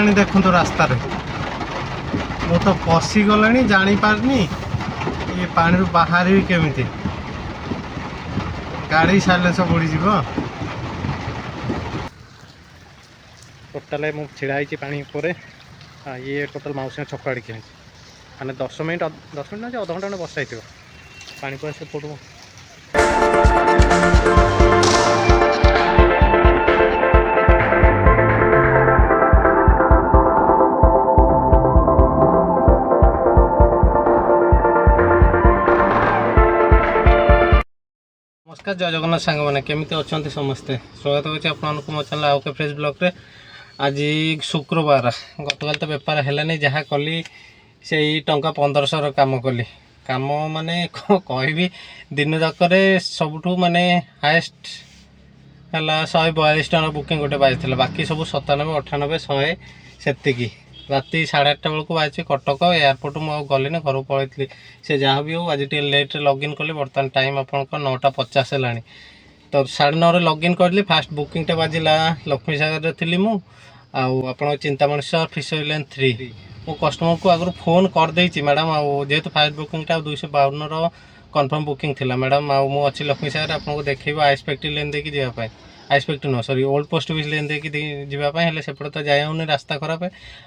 पानी देखो रास्तार मु तो पशिगला जापारनी ये पानी बाहर केमी गाड़ी साइलेंस बुड़ी जीव टोटाल मु छिड़ाई पानी पर ये टोटाल मौसी छक आड़े माने 10 मिनट ना अध घंटा बसा पानी पर से पड़ो नमस्कार जय जगन्नाथ सांग मैंने केमी अच्छा समस्ते स्वागत होती आपको मो चैनल आउ के फ्रेश ब्लॉग रे आज शुक्रवार गतकाल तो बेपार है जहाँ कली से टंका 1500 काम कली काम माने कहि दिन जाक सबुठ माने हाएस्ट है 142 टका बुकिंग गोटे बाजी बाकी सब 97 98 100 से राति 8:30 बेलू बाजी कटक एयरपोर्ट मुझे गलिनी घर पलैली से जहाँ भी हो आज लेट्रे लॉगिन कली बर्तमान टाइम आपंकर 9:50 है तो 9:30 लॉगिन करी फास्ट बुकिंगटा बाजिला लक्ष्मी सागर थी मु आप चिंतामणि फिशर लाइन 3 मो कस्टमर को आगु फोन करदे मैडम जेहेतु फास्ट बुकिंगटा 252 कन्फर्म बुकिंग थी मैडम अच्छी लक्ष्मी सागर आपको देखो आइसपेक्ट लेन देकी जावाई आइसपेक्ट नुह सॉरी ओल्ड पोस्ट ऑफिस लेन देकी जावाई सेपटे तो जाऊनी रास्ता खराब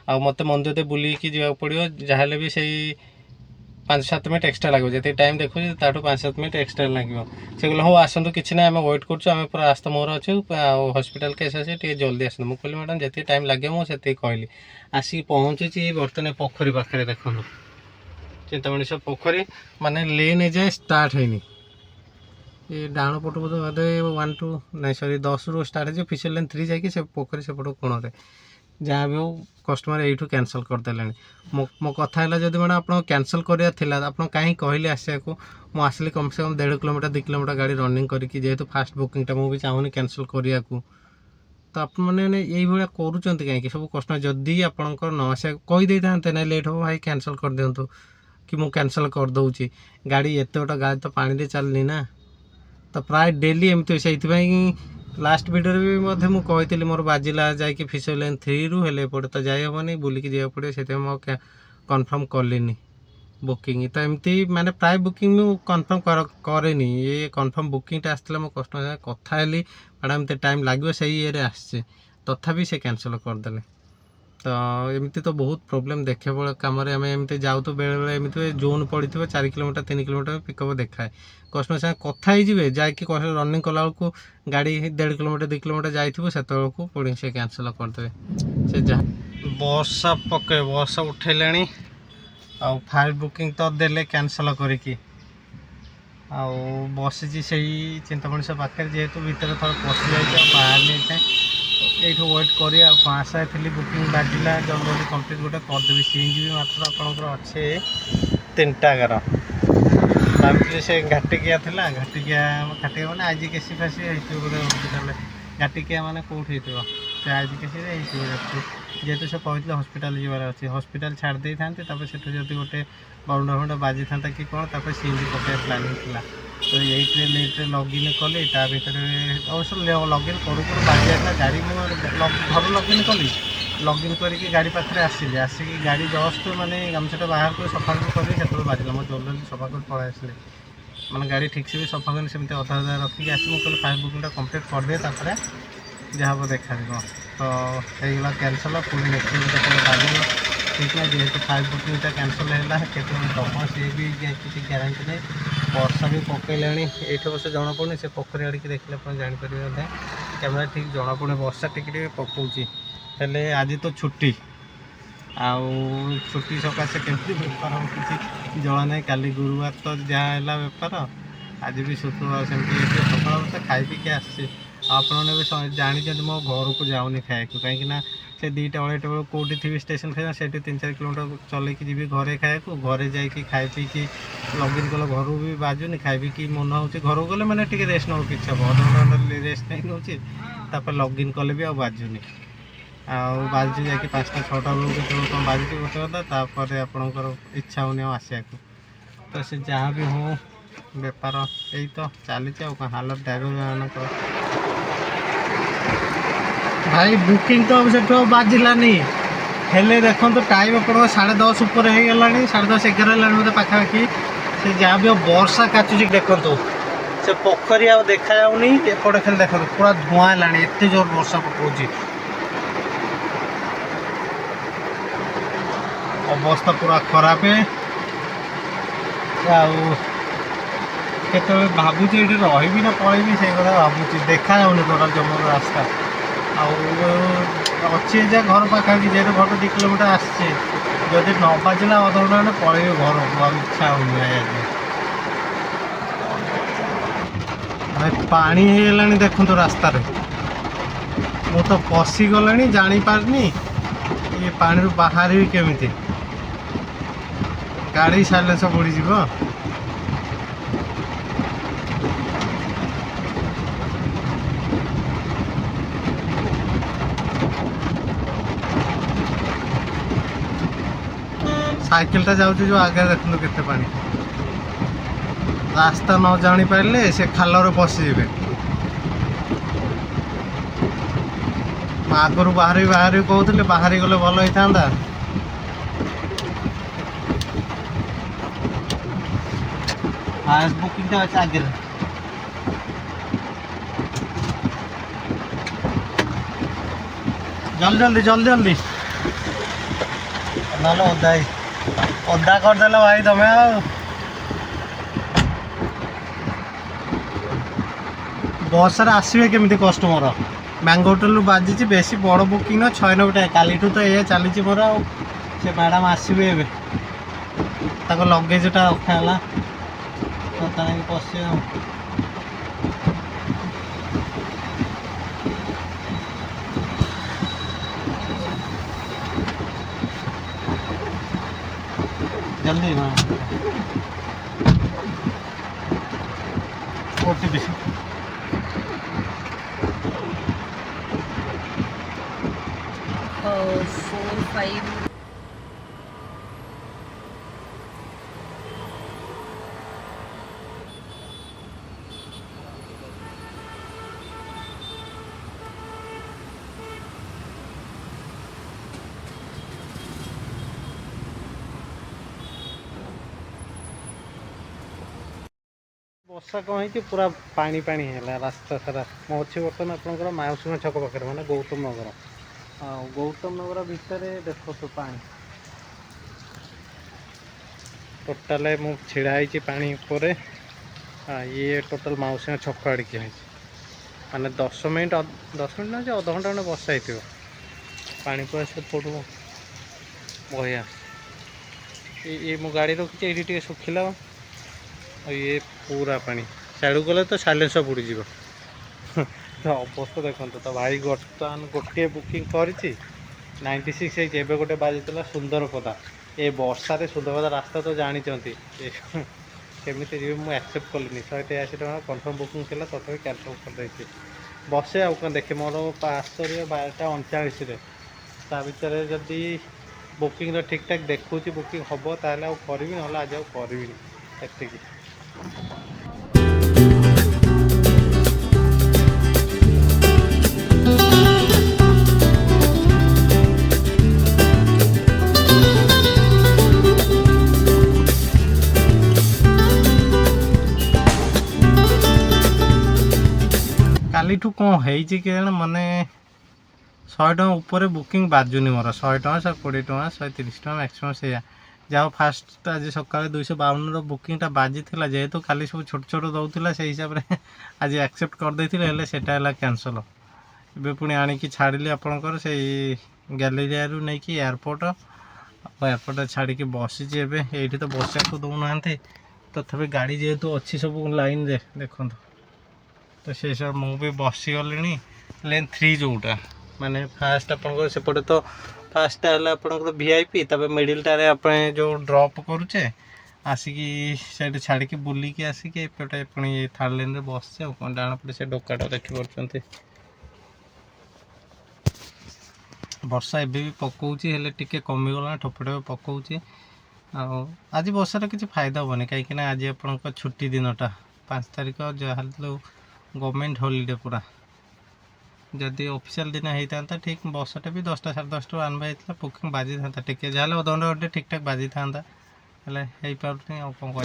आ मत मंदिर बुलिकी जावाक पड़ो जहाँ भी से 5-7 मिनट एक्सट्रा लगे जी टाइम देखो ताठू 5-7 मिनट एक्सट्रा लगे से कहले हाँ आसतु कि ना आम वेट करें पूरा रास्ता मोहर अच्छे हॉस्पिटल केस अच्छे जल्दी आसतु मुझे कहली मैडम जी टाइम लगे मुझे कहली आसिक पहुँची बर्तमान पोखरी पाखे देखो चिंतामणि पोखरी माने लेन जाए स्टार्ट है ये डाण पट बोधे 1 2 नहीं सॉरी 10 रू स्टार्ट है फिशर लाइन 3 जाकि से पोखरी सेपट कोण जहाँ भी हो कस्टमर यू कैंसल करदे मो कथा है जब मैडम आप कैंसल कराला आप कहीं कहले आसा को मुझे आसली कम से कम 1.5 किलोमीटर 2 किलोमीटर गाड़ी रनिंग करके जेहेतु फास्ट बुकिंगटा मुझे चाहूनी कैंसल करने को तो आप मैंने यही करूँ कहीं सब कस्टमर जदि आपंकर न आसा कहीदे था ना लेट हो भाई कैंसल कर दिंतु कि मुझे कैंसल कर दूची गाड़ी एत गोटा गाड़ी तो पानी चलनी ना तो प्राय डेली एमती से लास्ट वीडियो भी मुझे मोर बाजिला जाकि फिशर लाइन 3 रू हेले पड़े तो जाइबनी बुलिकी जावाक पड़े से कन्फर्म कलिनी बुकिंग तो एमती माने प्राय बुकिंग में कन्फर्म करेनी ये कन्फर्म बुकिंगटा आसला मो कस्टमर कथा मैडम एमती टाइम लगे से ये आसे तथापि से कैंसल करदे तो एमती तो बहुत प्रोब्लेम देखे पड़े कम आम एमती जाऊ तो बेले बेले एमती जोन पड़ी 4 किलोमीटर 3 किलोमीटर पिकअप देखाए कस्टमर साथ कथा ही जाकि रनिंग कला बेलू गाड़ी 1.5 किलोमीटर 2 किलोमीटर जाइए से पुणी से कैंसल करदे से जहाँ बर्षा पके बर्षा उठेले आ फास्ट बुकिंग तो देले कैंसल करके बसी से चिंतामणि पाखे जेहेतु भितर थोड़ा पशि जाए बाहर नहीं था ये वेट कर आशा थी बुकिंग बाजिला जल्दी जल्दी कम्प्लीट गोटे करदेवी सीएनजी भी मात्र आपंकर अच्छे 3टा गार भाई से घाटिकिया था घाटिकिया मैंने आज केसी फासी बोधे हस्पिटाल घाटिकिया मैंने कौट हो आज केसी जेहेतु से कहते हस्पिटाल जबार अच्छे हस्पिटाल छाड़ दे था से गोटे बाउंडा फंडा बाजी था कि कौन तापर सीएनजी पकड़ प्लानिंग था तो ये लेट्रे लॉगिन कली भर अवश्य लॉगिन करूँ बाजी जाता गाड़ी घर लॉगिन कली लॉगिन करके गाड़ी पाखे आसिले आसिक गाड़ी जस्ट माने गामछाटा बाहर कर सफा करी से बाजिला मुझे जल्दी जल्दी सफा कर पड़े आसिले मैंने गाड़ी ठीक से भी सफा कर सेमती अधा अधा रखिक आस मुझे फास्ट बुकिंगटा कम्प्लीट करदे जहाँ वो देखा तो होगा कैंसल पुणी नेक्स्ट बाजिल ठीक है जेहेतु फास्ट बुकिंगटा कैंसल है के दम सी भी किसी ग्यारंटी नहीं वर्षा भी पकईलाणी ये बस जना पड़े से पोखरी आड़े देखने आप जापर कैमेरा ठीक जना पड़े वर्षा टिके पकाऊँगी हेले आज तो छुट्टी छुट्टी सकाशे केमती बेपार हम किसी जना ना काली गुरुवार तो जहाँ है बेपार आज भी शुक्रवार सेमती सकाल तो खाई पीके आसी आपने भी जानते मो घर को जाऊनी खाया कहीं से 2टा 2:30 बेलू कौटी थी स्टेशन खाई से 3-4 किलोमीटर चलैकी जी घरे खाया घरे जाकि खाई पीकी लॉगिन कल घर भी बाजुनी खाई पीकी मन हो घर गले मैंने टी रेस्ट नौ कि हम अधघंटा रेस्ट नहीं नौपर लॉगिन कले भी बाजुनी बाजू जाकि 5टा 6टा बेलू के कौन बाजुची गोटे कथापर आपणकर इच्छा होनी आसिया तो से जहाँ भी हो बेपार यही तो चली हालत ड्राइवर मान भाई बुकिंग तो अब से बाजिलानी हेले देखो टाइम आप 10:30 ऊपर हो गला 10:30 11 है मतलब पाखापाखि से जहाँ भी वर्षा काचुची देखो से पोखरी आ देखा जाऊनी एपटे खाली देखो पूरा धुआं है एत जोर वर्षा पकाउची अवस्था पूरा खराब है केत भावुँ ये रही ना पलैबी से कथा भावुँ देखा जाऊनी टोटाल जम्मू रास्ता अच्छे जा घर पाखापाखि जेहतु घर 2 किलोमीटर आसचे जदि न बाजिला अध घंटा पलैबी घर इच्छा हो पानी है देखो रास्तार मु तो पशिगला जापारनी ये पानी रू बाहर भी केमी गाड़ी साइलेंस बुड़ी जीव साइकिलटा जाऊँ जो आगे देखो केते पानी रास्ता न जानी पारे से खाल पशिजे आगु बाहरी कहते बाहरी गले भल होता फास्ट बुकिंग अच्छे आगे जल्दी जल्दी जल्दी जल्दी ना ओदा ओदा करदे भाई तुम बस आसवे केमी कस्टमर मैंगो होटेल बाजी बेसी बड़ बुकिंग 6 नंबर काली तो ये चली मोर से मैडम आसवे लगेजटा रखाला पशे जल्दी ओटीपी 4-5 वर्षा कौन है पूरा पानी पानी है रास्ता सारा मु अच्छी बर्तमान आपंकर माउसी छक पाखे मैंने गौतम नगर गौतम नगर भितर देखो तो पानी टोटाल मु छिड़ाई पानी पर ये टोटाल माउसी छक आड़क माने 10 मिनट ना अध घंटा खंडे बसा हो पानी पूरा से पड़ू बहिया ये मो गाड़ी रखी ये सुखिला और ये पूरा पानी साड़ू गले तो साइलेंस बुड़ी जीव तो अवस्था देखो तो भाई बर्तमान गोटे बुकिंग कर 96 एवं गोटे बाजी सुंदरपदा ये वर्षा सुंदरपदा रास्ता तो जानते केमी जी मुझे एक्सेप्ट कलिनी 183 टका कन्फर्म बुकिंग थी तथा कैंसल कर बसे आउ कौन देखे मोर 12:39 ता भितर जदि बुकिंग ठीक ठाक देखूँ बुकिंग हम ताल करी ना आज करी एति कालीठू कौन है माने 100 टका ऊपर बुकिंग बाजुनी मोर 100 टका 120 टका 130 टका मैक्सिमम से जहाँ फास्ट आज सका 252 बुकिंगटा बाजी थी जेहेतु खाली सब छोट छोट दौला से हिसाब से आज एक्सेप्ट करदे से कैंसल ए पुणी आणिकी छाड़ी आपंकर से गैलेरिया रू नहीं कि एयरपोर्ट एयरपोर्ट छाड़ी बसी ये तो बसा दौना तथापि गाड़ी जेहेतु अच्छी सब लाइन रे देखो तो से सब मुझे बसी गली लेन 3 जोटा माने फास्ट आपंकर सेपटे तो फास्ट है आपंकर वीआईपी तब मिडिलटारे आप जो ड्रॉप करुचे आसिकी से छाड़ी बुलिकी आसिकी एपटे पुणी थर्ड लाइन रे बसचे डाण पटे से डोकाटा देखिपे वर्षा एबे भी पकाउची हेले टिके कमिगला ठोपे ठोपे पकाउची आज वर्षार किसी फायदा हेनी कहीं आज आप छुट्टी दिनटा 5 तारिख जहाँ गवर्नमेंट हॉलीडे पूरा जदि ऑफिशियल दिन होता ठीक बसटे भी 10टा 10:30 आनवा होता बुकिंग बाजी था टे जहाँ अधघंटा घंटे ठीक ठाक बाजी था हो पारे आ कौन कर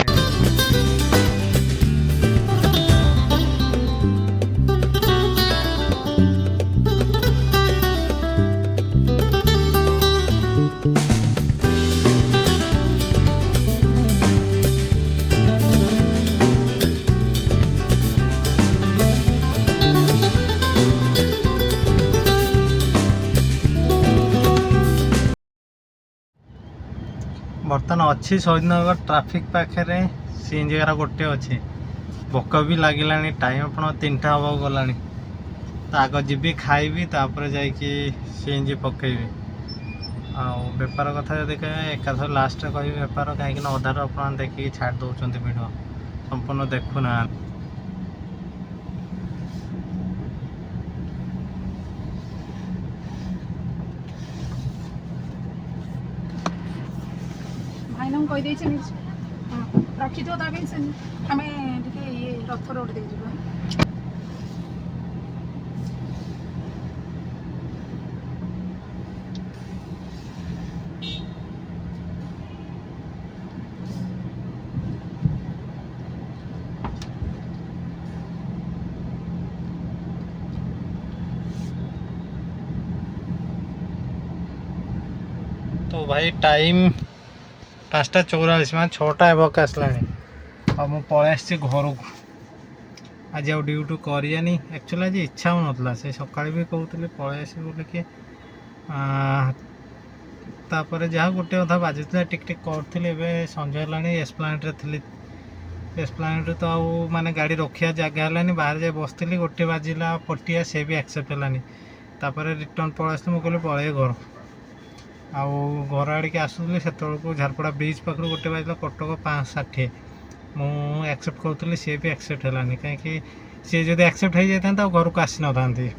बर्तमान अच्छी शहीदनगर ट्राफिक पाखे सीएनजी गार गोटे अच्छे भोक भी लगे टाइम आप 3टा हम गला तो आग जी खाइबी तापर जाकि सीएनजी पकईबी बेपार कथा जब कह एकाथर लास्ट कह बेपार कहीं अधार आप देखिए छाड़ दौरान वीडियो संपूर्ण देखुना भाईना कहीदे रखी थो आम ये रथ रोड दे तो भाई टाइम 5:44 मान 6टा एवक आसला और मुझे पलि आसी घर को आज आ ड्यूटी करानी एक्चुअली आज इच्छा होना से सका भी कहते पलि आस बोलिकी तापर जहाँ गोटे कथा बाजुला टिक टिक करी संजय है एस्प्लानेट थी एस्प्लानेट तो आउ माने गाड़ी रखिया जगह है बाहर जाए बसती गोटे बाजिला पटिया से भी एक्सेप्ट है तापर रिटर्न पलि मुझे कहली पलि घर आउ घर आड़िक आसूली से झारपड़ा ब्रिज पाखर गोटे बाजिला कटक 5:60 मुझे एक्सेप्ट करूँ सी भी एक्सेप्ट है कहीं सी जब एक्सेप्ट हो जाता घर को आसी ना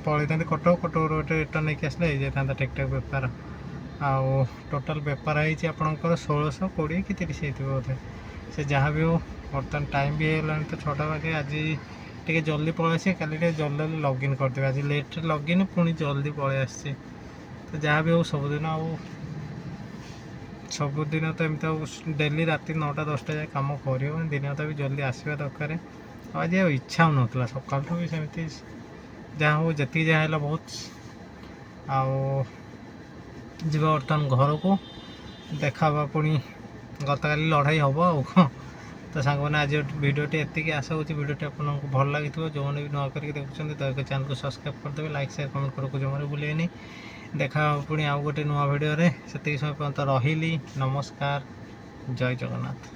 पलि था कटक गोटे रिटर्न नहीं आसले हो जाता ठीक ठाक बेपार आउ टोटाल बेपार है आपंकर 1620 कि 30 बोधे से जहाँ भी हो बर्तमान टाइम भी है तो 6टा बाजे आज टे जल्दी पलि आसे कल जल्दी लॉगिन करदे आज लेट लॉगिन पुणी जल्दी पलि आसी तो जहाँ भी हो सबुदिन तो एमती डेली राति 9टा 10टा जाए कम कर दिन तो भी जल्दी आसवा दरकार आज इच्छा हो ना सकाल भी सेमती जहाँ हो जी जहाँ है बहुत जी बर्तमान घर को देखा पुणी गतकाली लड़ाई हम आउ तो सांग मैंने आज भिडियोटी एति आशा होती भिडियोटी आपको भल लगी जो मैंने भी नुआ करके देखुं दया चैनल को सब्सक्राइब करदे लाइक शेयर कमेंट करके जो मैंने भूलेनी देखा पुणी आउ गोटे नुआ भिडियो से समय पर्यंत रही नमस्कार जय जगन्नाथ।